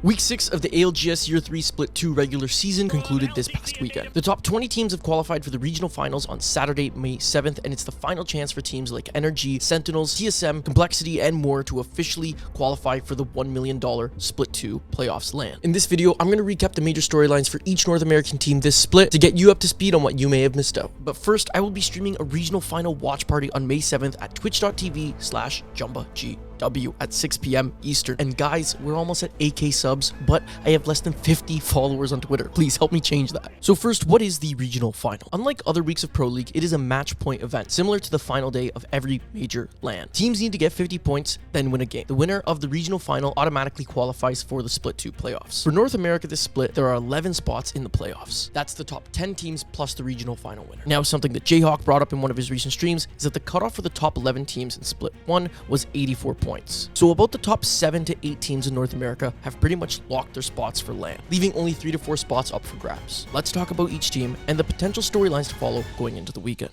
Week 6 of the ALGS Year 3 Split 2 regular season concluded this past weekend. The top 20 teams have qualified for the regional finals on Saturday, May 7th, and it's the final chance for teams like Energy, Sentinels, TSM, Complexity, and more to officially qualify for the $1 million Split 2 Playoffs LAN. In this video, I'm going to recap the major storylines for each North American team this split to get you up to speed on what you may have missed out. But first, I will be streaming a regional final watch party on May 7th at twitch.tv/JumbaGW at 6 p.m. Eastern. And guys, we're almost at 8K subs, but I have less than 50 followers on Twitter. Please help me change that. So first, what is the regional final? Unlike other weeks of Pro League, it is a match point event, similar to the final day of every major LAN. Teams need to get 50 points, then win a game. The winner of the regional final automatically qualifies for the Split 2 playoffs. For North America this split, there are 11 spots in the playoffs. That's the top 10 teams plus the regional final winner. Now, something that Jayhawk brought up in one of his recent streams is that the cutoff for the top 11 teams in Split 1 was 84 points. So about the top 7 to 8 teams in North America have pretty much locked their spots for LAN, leaving only 3 to 4 spots up for grabs. Let's talk about each team and the potential storylines to follow going into the weekend.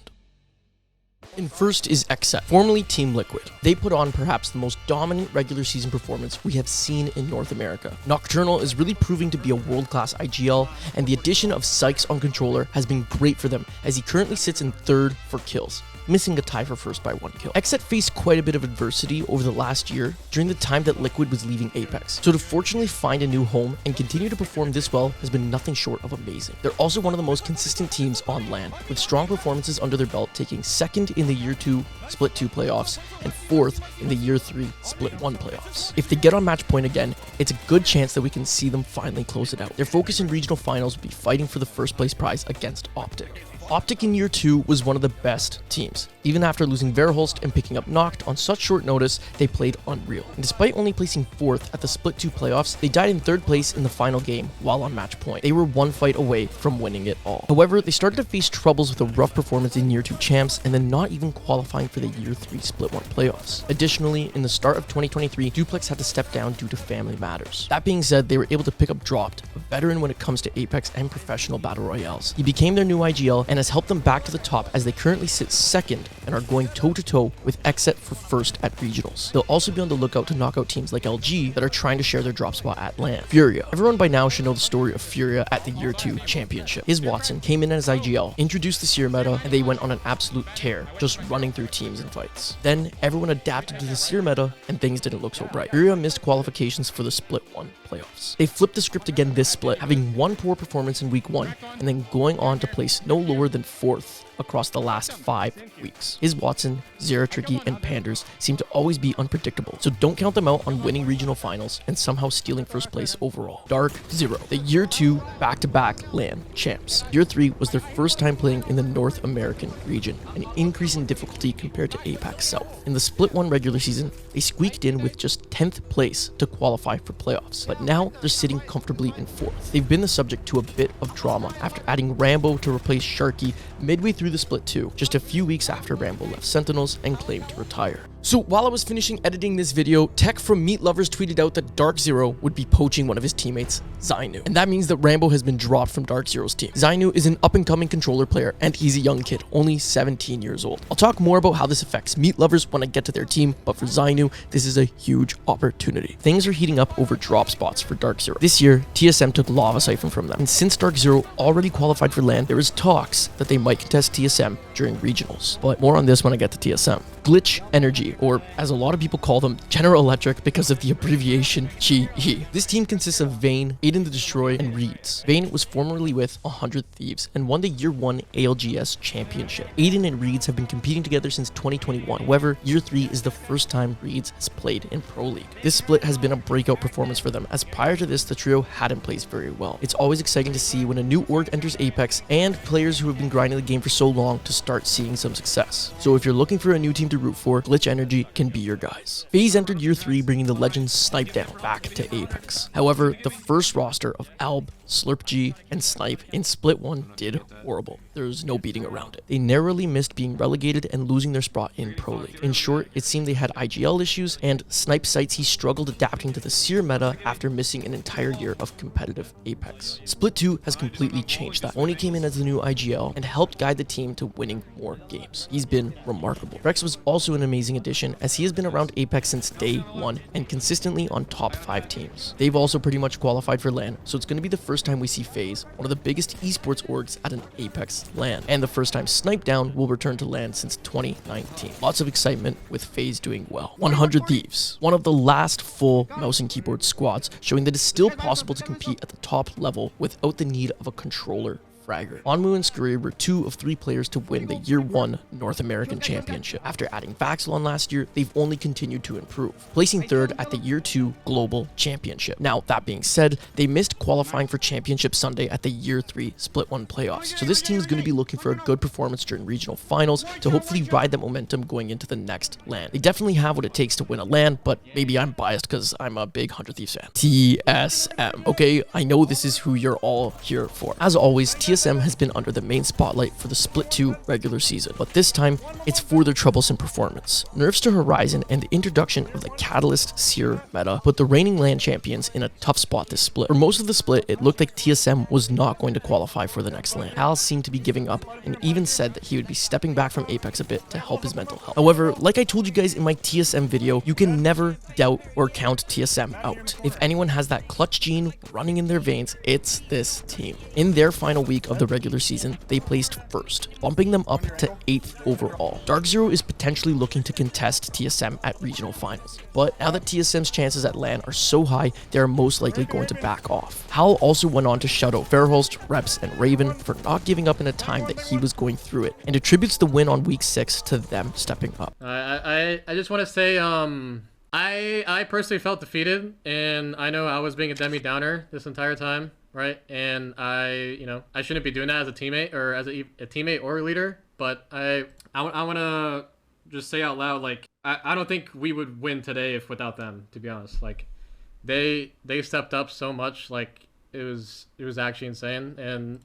And first is XSET, formerly Team Liquid. They put on perhaps the most dominant regular season performance we have seen in North America. Nocturnal is really proving to be a world-class IGL, and the addition of Sykes on controller has been great for them, as he currently sits in 3rd for kills, missing a tie for 1st by 1 kill. XSET faced quite a bit of adversity over the last year during the time that Liquid was leaving Apex, so to fortunately find a new home and continue to perform this well has been nothing short of amazing. They're also one of the most consistent teams on LAN, with strong performances under their belt, taking 2nd in the Year 2 Split 2 playoffs and 4th in the Year 3 Split 1 playoffs. If they get on match point again, it's a good chance that we can see them finally close it out. Their focus in regional finals will be fighting for the 1st place prize against Optic. Optic in Year 2 was one of the best teams. Even after losing Verholst and picking up Noct on such short notice, they played unreal. And despite only placing 4th at the Split 2 playoffs, they died in 3rd place in the final game while on match point. They were one fight away from winning it all. However, they started to face troubles with a rough performance in Year 2 champs and then not even qualifying for the Year 3 Split 1 playoffs. Additionally, in the start of 2023, Duplex had to step down due to family matters. That being said, they were able to pick up Dropped, a veteran when it comes to Apex and professional battle royales. He became their new IGL and has helped them back to the top as they currently sit 2nd and are going toe-to-toe with XSET for 1st at regionals. They'll also be on the lookout to knock out teams like LG that are trying to share their drop spot at LAN. Furia. Everyone by now should know the story of Furia at the Year 2 championship. His Watson came in as IGL, introduced the Seer meta, and they went on an absolute tear, just running through teams and fights. Then everyone adapted to the Seer meta and things didn't look so bright. Furia missed qualifications for the Split 1 playoffs. They flipped the script again this split, having one poor performance in week 1 and then going on to place no lower than 4th across the last 5 weeks. His Watson, Zeratricky, and Panders seem to always be unpredictable, so don't count them out on winning regional finals and somehow stealing 1st place overall. DarkZero, the Year 2 back-to-back LAN champs. Year 3 was their 1st time playing in the North American region, an increase in difficulty compared to APAC South. In the Split 1 regular season, they squeaked in with just 10th place to qualify for playoffs, but now they're sitting comfortably in 4th. They've been the subject to a bit of drama after adding Rambo to replace Sharky midway through the Split 2, just a few weeks after Rambo left Sentinels and claimed to retire. So while I was finishing editing this video, tech from MeatLovers tweeted out that DarkZero would be poaching one of his teammates, Zainu. And that means that Rambo has been dropped from DarkZero's team. Zainu is an up-and-coming controller player, and he's a young kid, only 17 years old. I'll talk more about how this affects MeatLovers when I get to their team, but for Zainu, this is a huge opportunity. Things are heating up over drop spots for DarkZero. This year, TSM took Lava Siphon from them, and since DarkZero already qualified for LAN, there is talks that they might contest TSM during regionals. But more on this when I get to TSM. Glytch Energy, or as a lot of people call them, General Electric because of the abbreviation GE. This team consists of Vayne, Aiden the Destroy, and Reeds. Vayne was formerly with 100 Thieves and won the Year 1 ALGS championship. Aiden and Reeds have been competing together since 2021. However, Year 3 is the 1st time Reeds has played in Pro League. This split has been a breakout performance for them, as prior to this, the trio hadn't placed very well. It's always exciting to see when a new org enters Apex and players who have been grinding the game for so long to start seeing some success. So if you're looking for a new team to root for, Glytch Energy can be your guys. Faze entered Year 3, bringing the legend Snipe down back to Apex. However, the first roster of Alb, SlurpG, and Snipe in Split 1 did horrible. There's no beating around it. They narrowly missed being relegated and losing their spot in Pro League. In short, it seemed they had IGL issues, and Snipe cites he struggled adapting to the Seer meta after missing an entire year of competitive Apex. Split 2 has completely changed that. Oni came in as the new IGL and helped guide the team to winning more games. He's been remarkable. Rex was also an amazing addition as he has been around Apex since day one and consistently on top 5 teams. They've also pretty much qualified for LAN, so it's going to be the first time we see Faze, one of the biggest esports orgs, at an Apex LAN, and the first time Snipedown will return to LAN since 2019. Lots of excitement with Faze doing well. 100 Thieves, one of the last full mouse and keyboard squads, showing that it's still possible to compete at the top level without the need of a controller fragger. Onmu and Scurrier were 2 of 3 players to win the Year 1 North American Championship. After adding Vaxelon last year, they've only continued to improve, placing 3rd at the Year 2 Global Championship. Now, that being said, they missed qualifying for Championship Sunday at the Year 3 Split 1 playoffs, so this team is going to be looking for a good performance during regional finals to hopefully ride that momentum going into the next LAN. They definitely have what it takes to win a LAN, but maybe I'm biased because I'm a big 100 Thieves fan. TSM. Okay, I know this is who you're all here for. As always, TSM has been under the main spotlight for the Split 2 regular season, but this time it's for their troublesome performance. Nerfs to Horizon and the introduction of the Catalyst Seer meta put the reigning LAN champions in a tough spot this split. For most of the split, it looked like TSM was not going to qualify for the next LAN. Al seemed to be giving up and even said that he would be stepping back from Apex a bit to help his mental health. However, like I told you guys in my TSM video, you can never doubt or count TSM out. If anyone has that clutch gene running in their veins, it's this team. In their final week of the regular season, they placed 1st, bumping them up to 8th overall. DarkZero is potentially looking to contest TSM at regional finals, but now that TSM's chances at LAN are so high, they are most likely going to back off. Hal also went on to shout out Verholst, Reps, and Raven for not giving up in a time that he was going through it, and attributes the win on week 6 to them stepping up. I just want to say, I personally felt defeated, and I know I was being a Demi Downer this entire time. Right, and I shouldn't be doing that as a teammate or as a teammate or a leader, but I want to just say out loud, like, I don't think we would win today if without them, to be honest. Like, they stepped up so much, like, it was actually insane, and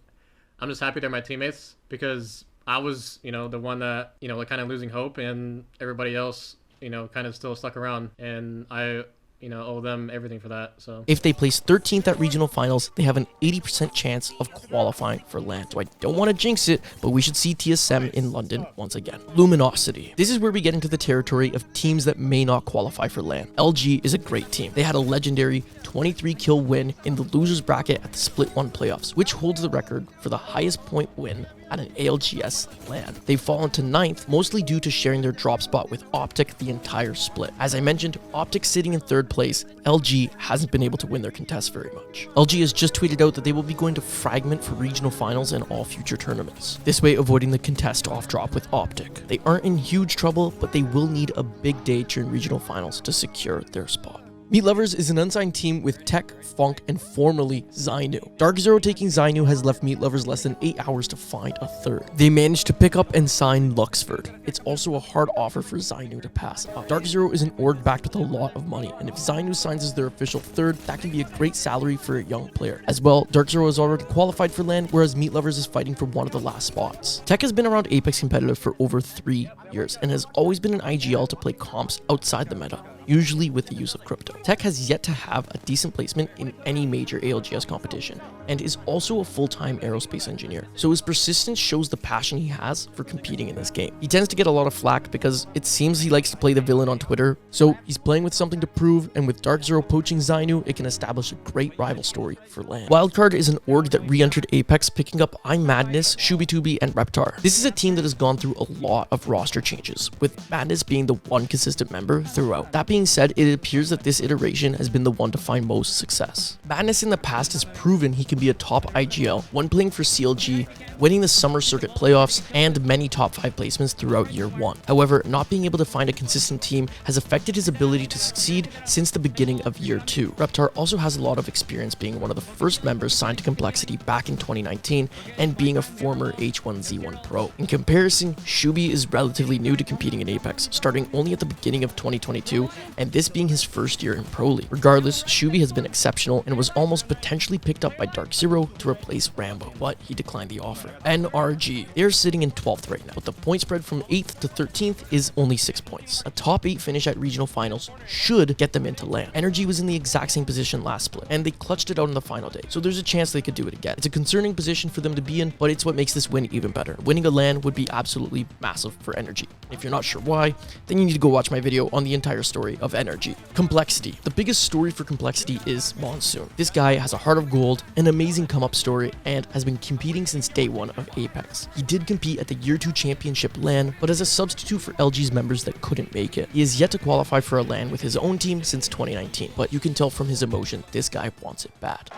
I'm just happy they're my teammates because I was, the one that, like, kind of losing hope, and everybody else, kind of still stuck around, and I owe them everything for that. So if they place 13th at regional finals, they have an 80% chance of qualifying for LAN. So I don't want to jinx it, but we should see TSM in London once again. Luminosity. This is where we get into the territory of teams that may not qualify for LAN. LG is a great team. They had a legendary 23 kill win in the losers bracket at the Split 1 playoffs, which holds the record for the highest point win at an ALGS LAN. They've fallen to 9th, mostly due to sharing their drop spot with Optic the entire split. As I mentioned, Optic sitting in 3rd place, LG hasn't been able to win their contest very much. LG has just tweeted out that they will be going to fragment for regional finals and all future tournaments, this way avoiding the contest off drop with Optic. They aren't in huge trouble, but they will need a big day during regional finals to secure their spot. MeatLovers is an unsigned team with Tech, Funk, and formerly Zainu. DarkZero taking Zainu has left MeatLovers less than 8 hours to find a 3rd. They managed to pick up and sign Luxford. It's also a hard offer for Zainu to pass up. DarkZero is an org backed with a lot of money, and if Zainu signs as their official 3rd, that can be a great salary for a young player. As well, DarkZero has already qualified for LAN, whereas MeatLovers is fighting for one of the last spots. Tech has been around Apex competitive for over 3 years, and has always been an IGL to play comps outside the meta, usually with the use of crypto. Tech has yet to have a decent placement in any major ALGS competition, and is also a full-time aerospace engineer, so his persistence shows the passion he has for competing in this game. He tends to get a lot of flack because it seems he likes to play the villain on Twitter, so he's playing with something to prove, and with DarkZero poaching Zainu, it can establish a great rival story for LAN. WildCard is an org that re-entered Apex, picking up iMadness, Shubitubi, and Reptar. This is a team that has gone through a lot of roster changes, with Madness being the one consistent member throughout. That being said, it appears that this iteration has been the one to find most success. Madness in the past has proven he can be a top IGL when playing for CLG, winning the Summer Circuit playoffs, and many top 5 placements throughout Year 1. However, not being able to find a consistent team has affected his ability to succeed since the beginning of Year 2. Reptar also has a lot of experience being one of the first members signed to Complexity back in 2019, and being a former H1Z1 pro. In comparison, Shubi is relatively new to competing in Apex, starting only at the beginning of 2022, and this being his first year here in Pro League. Regardless, Shubi has been exceptional and was almost potentially picked up by DarkZero to replace Rambo, but he declined the offer. NRG, they're sitting in 12th right now, but the point spread from 8th to 13th is only 6 points. A top 8 finish at regional finals should get them into LAN. Energy was in the exact same position last split, and they clutched it out on the final day, so there's a chance they could do it again. It's a concerning position for them to be in, but it's what makes this win even better. Winning a LAN would be absolutely massive for Energy. If you're not sure why, then you need to go watch my video on the entire story of Energy. Complexity. The biggest story for Complexity is Monsoon. This guy has a heart of gold, an amazing come-up story, and has been competing since day 1 of Apex. He did compete at the Year 2 Championship LAN, but as a substitute for LG's members that couldn't make it. He is yet to qualify for a LAN with his own team since 2019, but you can tell from his emotion, this guy wants it bad.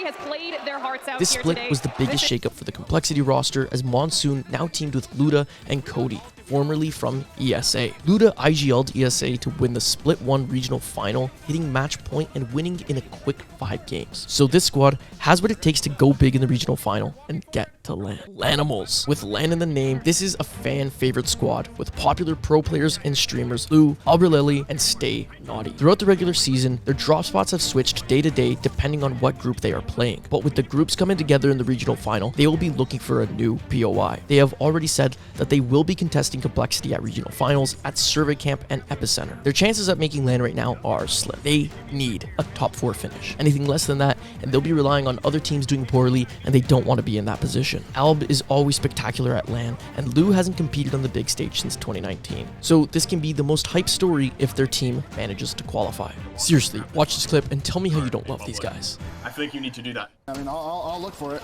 Has played their hearts out. This split was the biggest shakeup for the Complexity roster, as Monsoon now teamed with Luda and Cody, formerly from ESA. Luda IGL'd ESA to win the Split 1 regional final, hitting match point and winning in a quick 5 games. So this squad has what it takes to go big in the regional final and get to LAN. LANimals. With LAN in the name, this is a fan favorite squad with popular pro players and streamers Lou, Aubrelili, and Stay Naughty. Throughout the regular season, their drop spots have switched day to day depending on what group they are playing. But with the groups coming together in the regional final, they will be looking for a new POI. They have already said that they will be contesting Complexity at regional finals at Survey Camp and Epicenter. Their chances at making LAN right now are slim. They need a top 4 finish. Anything less than that, and they'll be relying on other teams doing poorly, and they don't want to be in that position. Alb is always spectacular at LAN, and Lou hasn't competed on the big stage since 2019. So this can be the most hyped story if their team manages to qualify. Seriously, watch this clip and tell me how you don't love these guys. I feel like you need to do that. I mean, I'll look for it.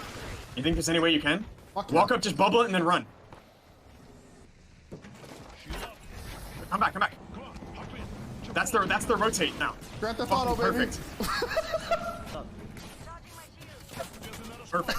You think there's any way you can? Fuck Walk yeah. up, just bubble it, and then run. Come back, come back. That's the rotate now. Grand Theft Fucking Auto, baby. perfect. Perfect.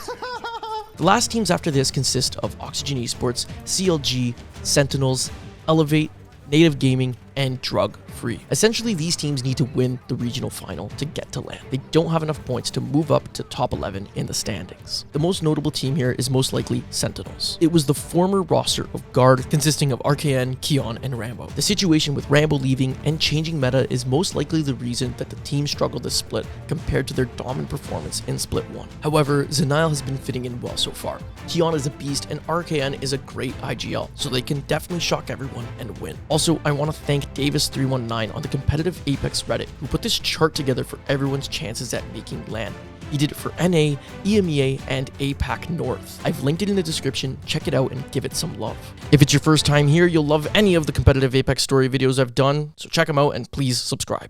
The last teams after this consist of Oxygen Esports, CLG, Sentinels, Elevate, Native Gaming, and Drug Free. Essentially, these teams need to win the regional final to get to LAN. They don't have enough points to move up to top 11 in the standings. The most notable team here is most likely Sentinels. It was the former roster of Guard consisting of RKN, Keon, and Rambo. The situation with Rambo leaving and changing meta is most likely the reason that the team struggled this split compared to their dominant performance in Split 1. However, Zenile has been fitting in well so far. Keon is a beast and RKN is a great IGL, so they can definitely shock everyone and win. Also, I want to thank Davis319 on the competitive Apex Reddit, who put this chart together for everyone's chances at making LAN. He did it for NA, EMEA, and APAC North. I've linked it in the description, check it out and give it some love. If it's your first time here, you'll love any of the competitive Apex story videos I've done, so check them out and please subscribe.